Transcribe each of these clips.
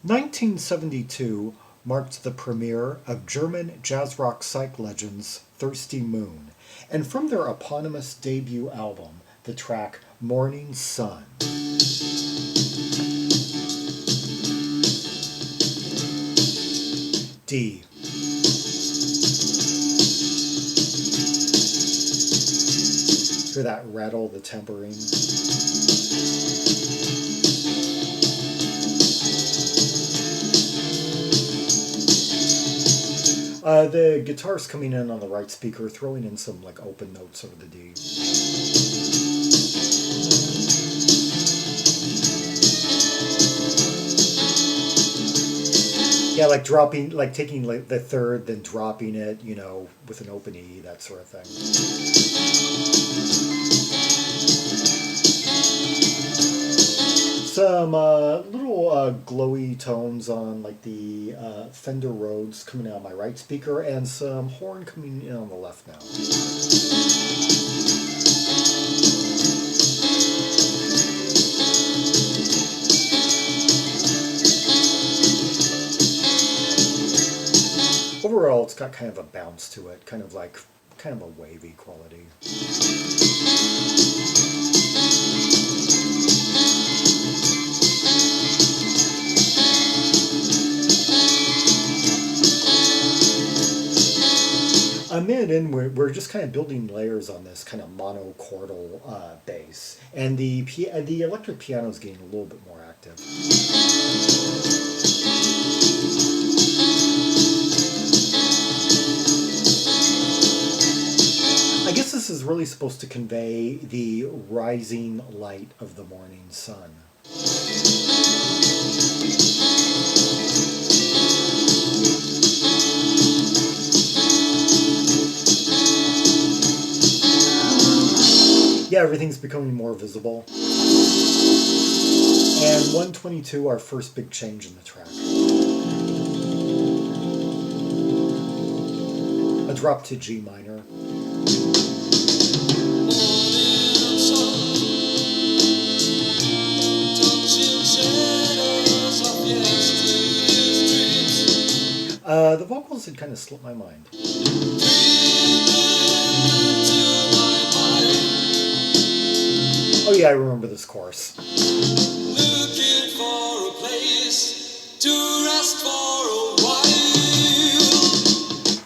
1972 marked the premiere of German jazz rock psych legends Thirsty Moon, and from their eponymous debut album, the track Morning Sun. D. Hear that rattle, the tambourine? The guitar's coming in on the right speaker, throwing in some like open notes over the D. Yeah, like dropping, like taking like the third, then dropping it, you know, with an open E, that sort of thing. Some little glowy tones on like the Fender Rhodes coming out of my right speaker, and some horn coming in on the left now. Overall, it's got kind of a bounce to it, kind of a wavy quality. And we're just kind of building layers on this kind of monochordal bass, and the electric piano is getting a little bit more active. I guess this is really supposed to convey the rising light of the morning sun. Yeah, everything's becoming more visible. And 122, our first big change in the track. A drop to G minor. The vocals had kind of slipped my mind. Oh yeah, I remember this chorus. Looking for a place to rest for a while.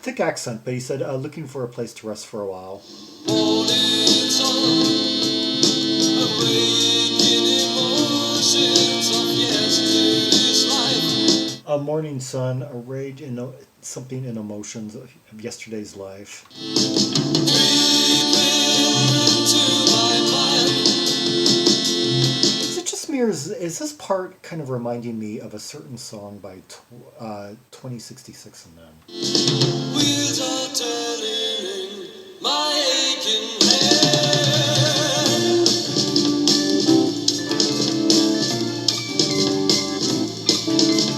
Thick accent, but he said, looking for a place to rest for a while. Morning sun, awakening emotions of yesterday's life. A morning sun, a rage in something in emotions of yesterday's life. Is this part kind of reminding me of a certain song by 2066 and Then? Wheels are turning my aching head.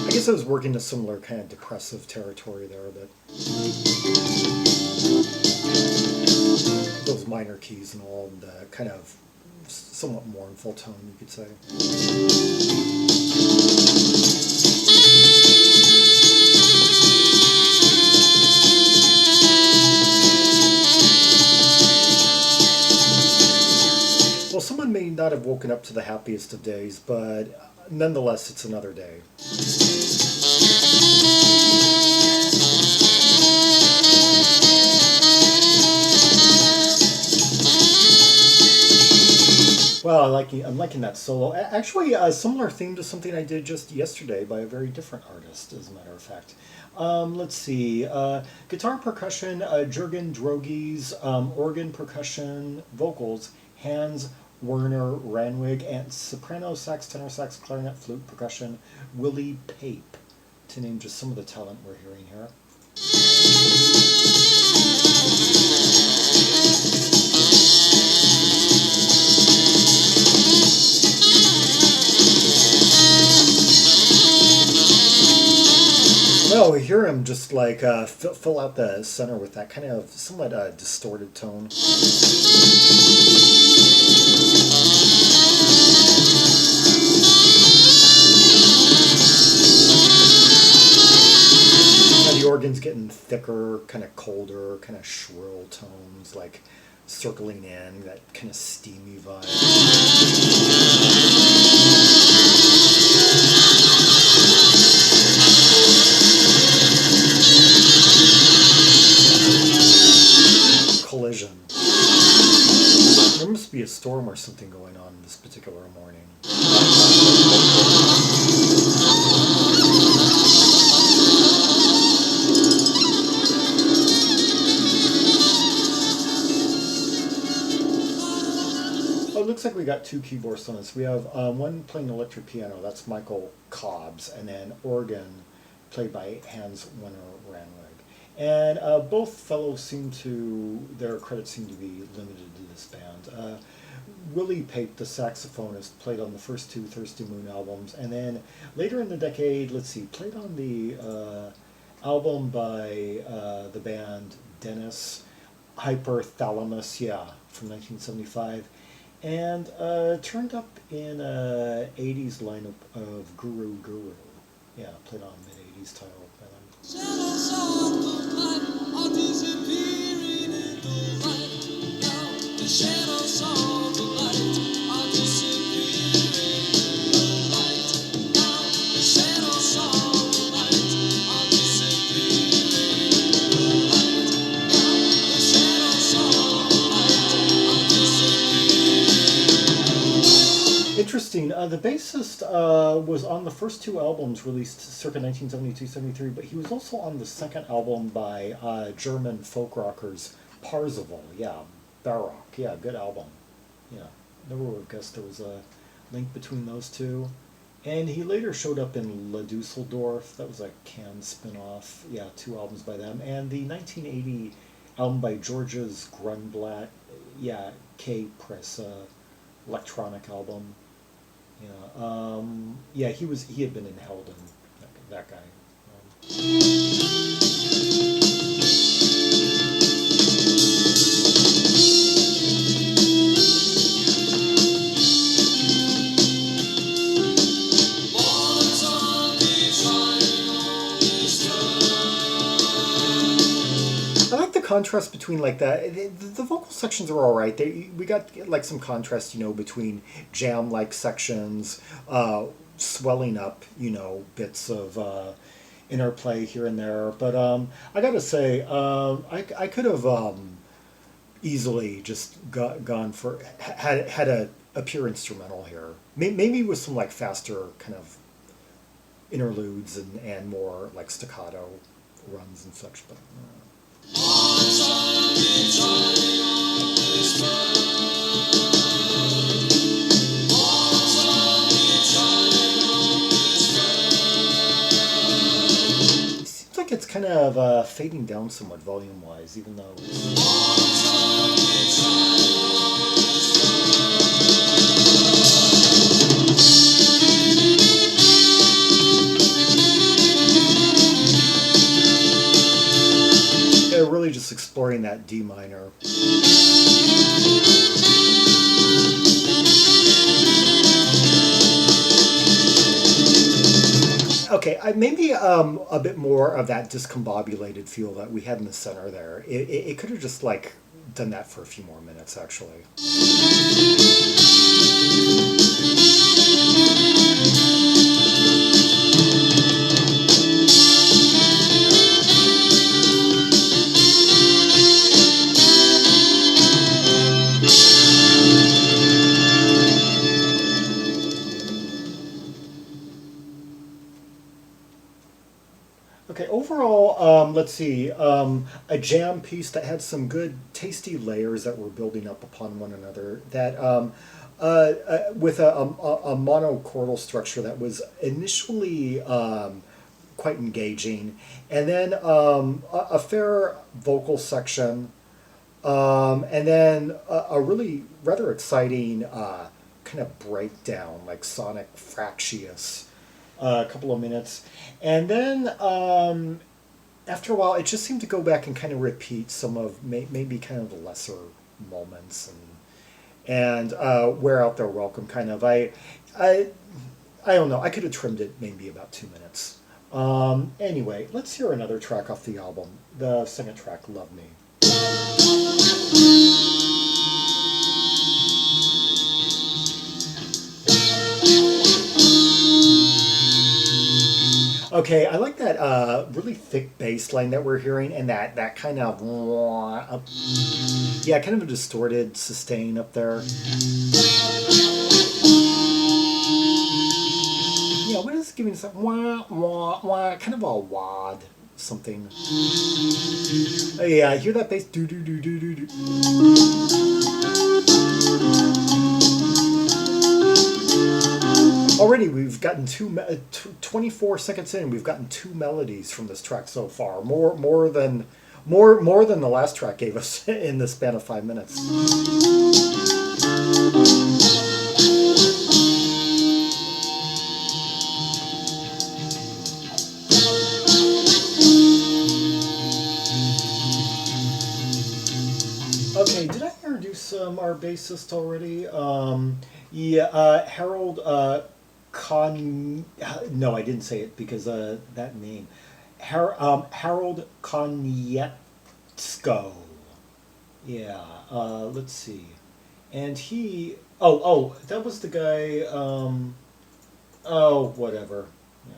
I guess I was working a similar kind of depressive territory there, but those minor keys and all, and the kind of somewhat mournful tone, you could say. Well, someone may not have woken up to the happiest of days, but nonetheless, it's another day. Well, I'm liking that solo. Actually, a similar theme to something I did just yesterday by a very different artist, as a matter of fact. Let's see. Guitar percussion, Jürgen, Drogies, organ percussion, vocals, Hans-Werner, Ranwig, and soprano, sax, tenor sax, clarinet, flute, percussion, Willi, Pape, to name just some of the talent we're hearing here. Well, we hear him just like fill out the center with that kind of somewhat distorted tone. thicker, kind of colder, kind of shrill tones, like circling in, that kind of steamy vibe. Collision. There must be a storm or something going on this particular morning. Oh, it looks like we got two keyboards on this. We have one playing electric piano, that's Michael Cobbs, and then organ played by Hans-Werner Ranwig. And both fellows seem to, their credits seem to be limited to this band. Willi Pape, the saxophonist, played on the first two Thirsty Moon albums, and then later in the decade, let's see, played on the album by the band Dennis, Hyperthalamus, yeah, from 1975, and turned up in 80s lineup of Guru Guru, yeah, played on mid-80s title by them. Shadows of the night are disappearing in the light now. The shadows of the light are disappearing in the light now. The shadows of the light are disappearing in the light now. The shadows of the light are disappearing in the light. Interesting. The bassist was on the first two albums released circa 1972-73, but he was also on the second album by German folk rockers Parzival. Yeah, Baroque. Yeah, good album. Yeah, never would have guessed there was a link between those two. And he later showed up in La Dusseldorf. That was a Cannes spin-off. Yeah, two albums by them. And the 1980 album by Georges Grunblatt. Yeah, K-Press electronic album. Yeah, yeah, he had been in Helden, that guy. I like the contrast between like the vocal sections are all right. We got like some contrast, you know, between jam-like sections, swelling up, you know, bits of interplay here and there. But I gotta say, I could have easily just gone for had a pure instrumental here. Maybe with some like faster kind of interludes and more like staccato runs and such, but. Seems like it's kind of fading down somewhat volume-wise, even though really just exploring that D minor. Okay, maybe a bit more of that discombobulated feel that we had in the center there. It could have just like done that for a few more minutes, actually. Okay, overall, let's see, a jam piece that had some good, tasty layers that were building up upon one another, that with a monochordal structure that was initially quite engaging, and then a fair vocal section, and then a really rather exciting kind of breakdown, like sonic fractious. A couple of minutes, and then after a while it just seemed to go back and kind of repeat some of maybe kind of the lesser moments and wear out their welcome kind of. I don't know, I could have trimmed it maybe about 2 minutes, Anyway, let's hear another track off the album. The second track, Love Me. Okay, I like that really thick bass line that we're hearing, and that kind of yeah, kind of a distorted sustain up there. Yeah, what is giving us that wah wah wah, kind of a wad something. Yeah, I hear that bass do do do do do do. Already we've gotten 24 seconds in, we've gotten two melodies from this track so far. More than the last track gave us in the span of 5 minutes. Okay, did I introduce our bassist already? Yeah, Harold No, I didn't say it because that name. Harold Konietzko. Yeah, let's see. And he. That was the guy. Whatever. Yeah.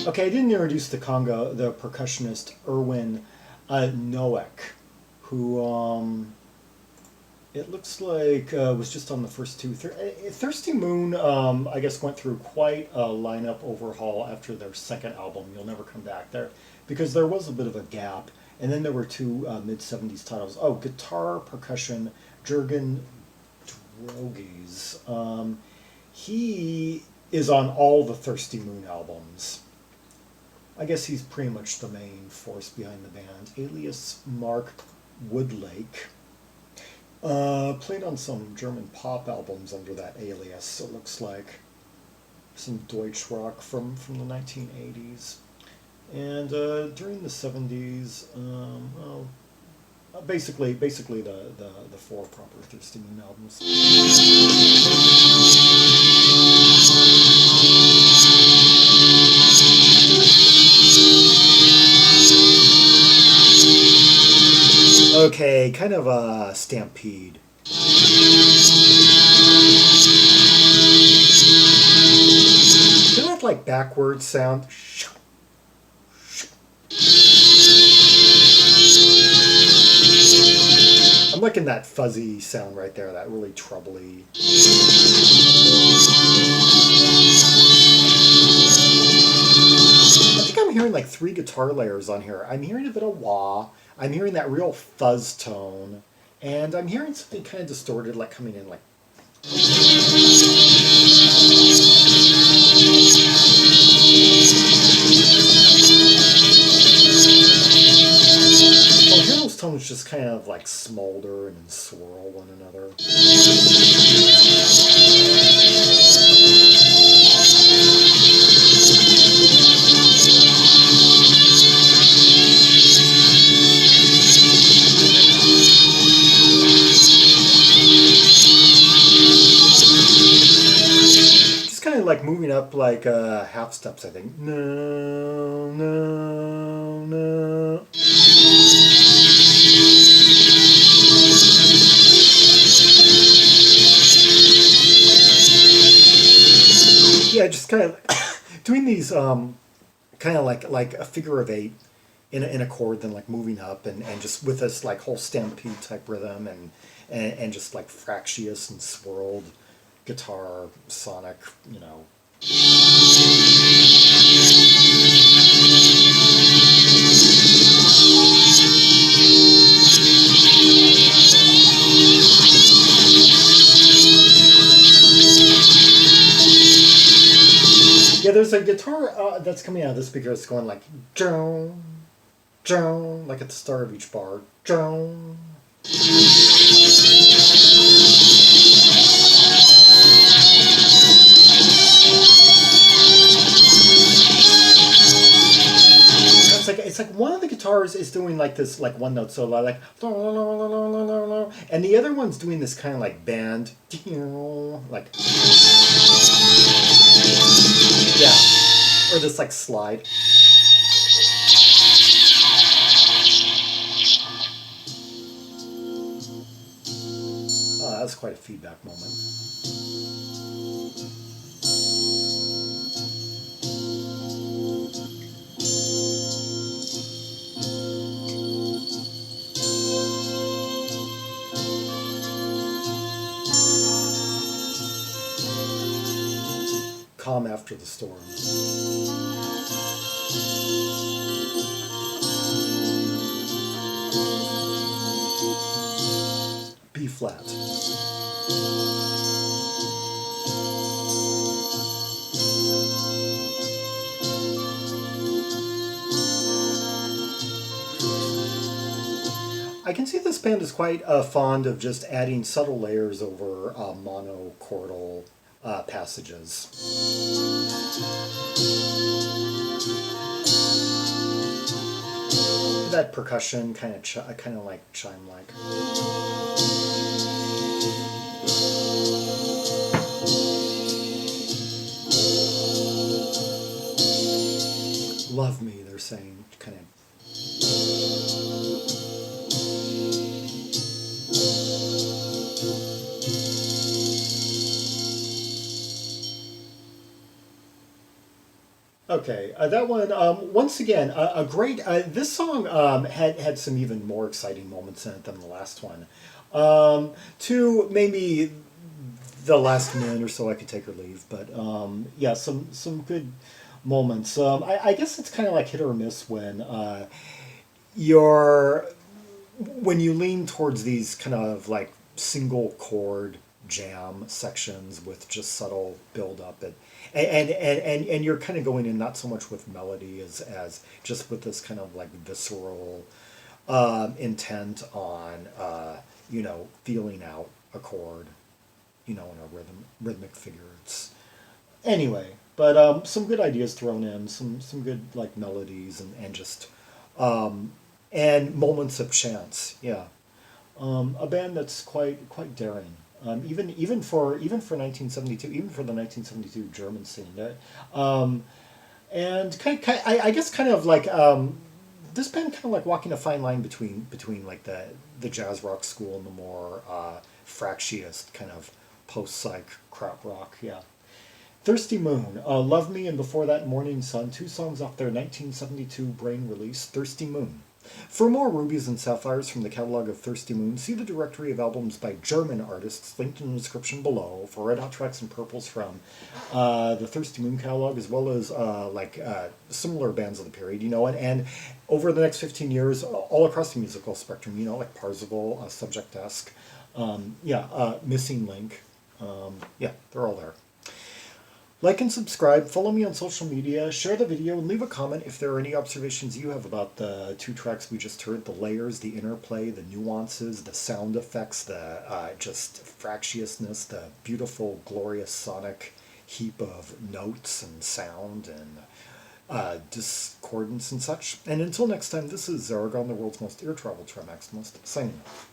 Okay, I didn't introduce the percussionist Erwin Noack, who it looks like was just on the first two. Thirsty Moon, I guess, went through quite a lineup overhaul after their second album, You'll Never Come Back, there, because there was a bit of a gap. And then there were two mid-70s titles. Oh, guitar, percussion, Jürgen Drogies. He is on all the Thirsty Moon albums. I guess he's pretty much the main force behind the band. Alias Mark Woodlake. Played on some German pop albums under that alias, it looks like. Some Deutschrock from the 1980s. And during the 70s, basically the four proper Thirsty Moon albums. Okay, kind of a stampede. Isn't that like backwards sound? I'm liking that fuzzy sound right there, that really trebly. I think I'm hearing like 3 guitar layers on here. I'm hearing a bit of wah. I'm hearing that real fuzz tone. And I'm hearing something kind of distorted, like coming in like. Well, here those tones just kind of like smolder and swirl one another. Like moving up like half steps, I think. No, no, no. Yeah, just kind of doing these kind of like a figure of 8 in a chord, then like moving up and just with this like whole stampede type rhythm and just like fractious and swirled guitar sonic, you know. Yeah, there's a guitar that's coming out of the speaker. It's going like Joan, Joan, like at the start of each bar, Joan. one of the guitars is doing like this like one note solo, like, and the other one's doing this kind of like band, like, yeah, or this like slide. Oh, that was quite a feedback moment. Calm after the storm. B flat. I can see this band is quite fond of just adding subtle layers over monochordal passages. That percussion kind of like chime-like. Love me, they're saying, kind of. Okay, that one, once again, a great, this song had some even more exciting moments in it than the last one. To maybe the last minute or so I could take or leave, but yeah, some good moments. I guess it's kind of like hit or miss when when you lean towards these kind of like single chord jam sections with just subtle build up and you're kind of going in not so much with melody as just with this kind of like visceral intent on feeling out a chord, in a rhythmic figure. It's anyway, but some good ideas thrown in, some good like melodies and just and moments of chance. Yeah, a band that's quite daring. Even for 1972, even for the 1972 German scene, and I guess kind of like this band kind of like walking a fine line between like the jazz rock school and the more fractious kind of post psych krautrock. Yeah. Thirsty Moon, Love Me, and before that Morning Sun, two songs off their 1972 Brain release, Thirsty Moon. For more rubies and sapphires from the catalog of Thirsty Moon, see the directory of albums by German artists linked in the description below for red hot tracks and purples from the Thirsty Moon catalog, as well as similar bands of the period, and over the next 15 years, all across the musical spectrum, like Parzival, Subject-esque, Missing Link, they're all there. Like and subscribe, follow me on social media, share the video, and leave a comment if there are any observations you have about the two tracks we just heard, the layers, the interplay, the nuances, the sound effects, the just fractiousness, the beautiful, glorious sonic heap of notes and sound and discordance and such. And until next time, this is Zaragon, the world's most ear-traveled trimaximist, signing off.